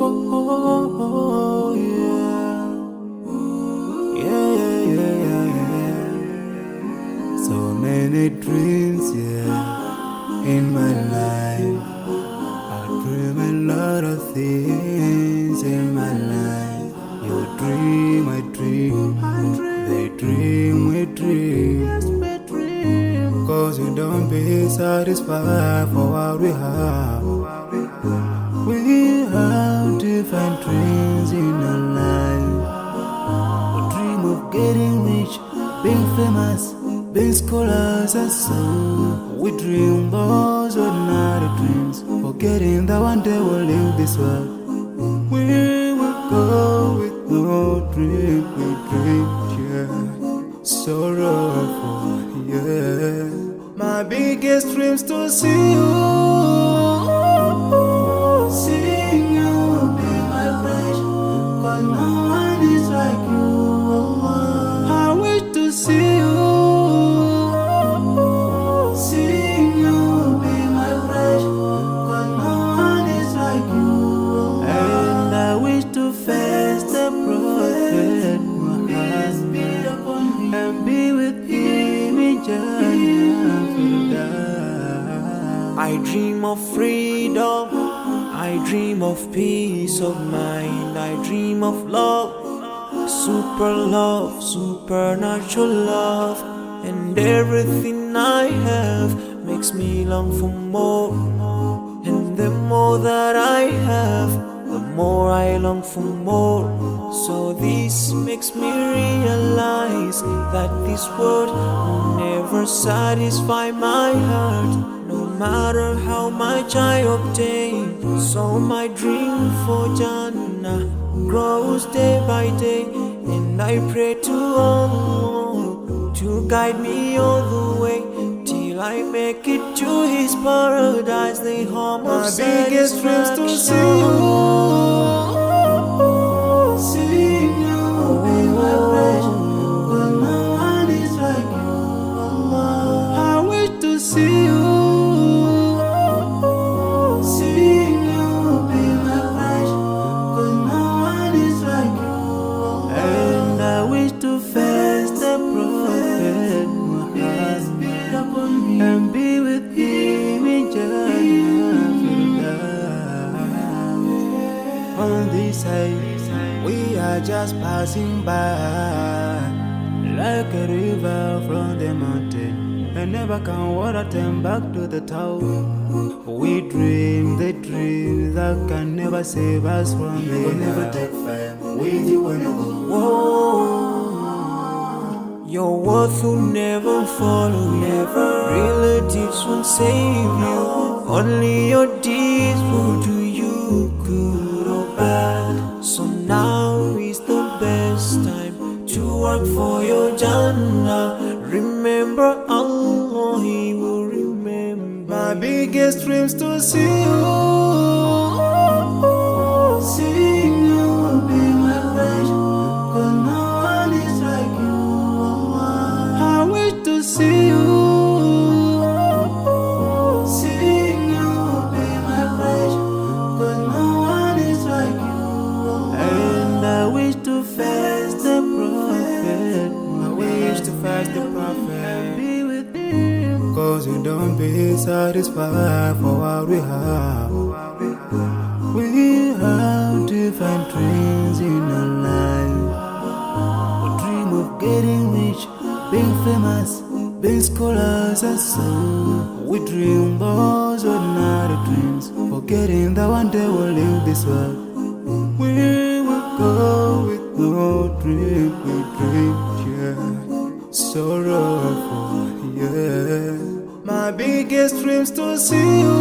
oh, yeah. Yeah, yeah, yeah, yeah, yeah. So many dreams, yeah, in my life. I dream a lot of things in my life. You dream, I dream. They dream, we dream. Cause we don't be satisfied for what we have. We have different dreams in our life. We dream of getting rich, being famous, being scholars and so. We dream those ordinary dreams, forgetting that one day we'll leave this world. We will go with no dream, we dream, yeah. Sorrowful, yeah. My biggest dreams to see you, seeing you be my crush. Cause no one is like you. I wish to see you, seeing you be my crush. Cause no one is like you. And I wish to face the prophet Muhammad and be with him in Jannah. I dream of freedom, I dream of peace of mind, I dream of love, supernatural love, and everything I have makes me long for more. And the more that I have, the more I long for more. So this makes me realize that this world will never satisfy my heart, no matter how much I obtain. So my dream for Jannah grows day by day, and I pray to Allah to guide me all the way till I make it to His paradise, the home of satisfaction. My biggest dreams to see you, seeing you be my crush. Cause no one is like you. I wish to see you, seeing you be my crush. Cause no one is like you. And I wish to face the prophet Muhammad and be with him in Jannah. On this side, we are just passing by, like a river from the mountain, and never can water turn back to the town. We dream the dreams that can never save us from the We'll never take fire with you when you go. Whoa. Your worth will never follow you, relatives won't save you, only your deeds will do you good or bad. So now is the best time to work for your Jannah. Remember Allah, He will remember. My biggest dreams to see you, seeing you be my crush. Cause no one is like you. I wish to see you, seeing you be my crush. Cause no one is like you. And I wish to face the prophet. I wish to face the prophet, be with him. Cause we don't be satisfied for what we have. We have different dreams in our life. We dream of getting rich, being famous, being scholars and so. We dream those ordinary dreams, forgetting that one day we'll leave this world. We will go with no dream, we dream, yeah. Sorrowful, yeah. My biggest dreams to see you,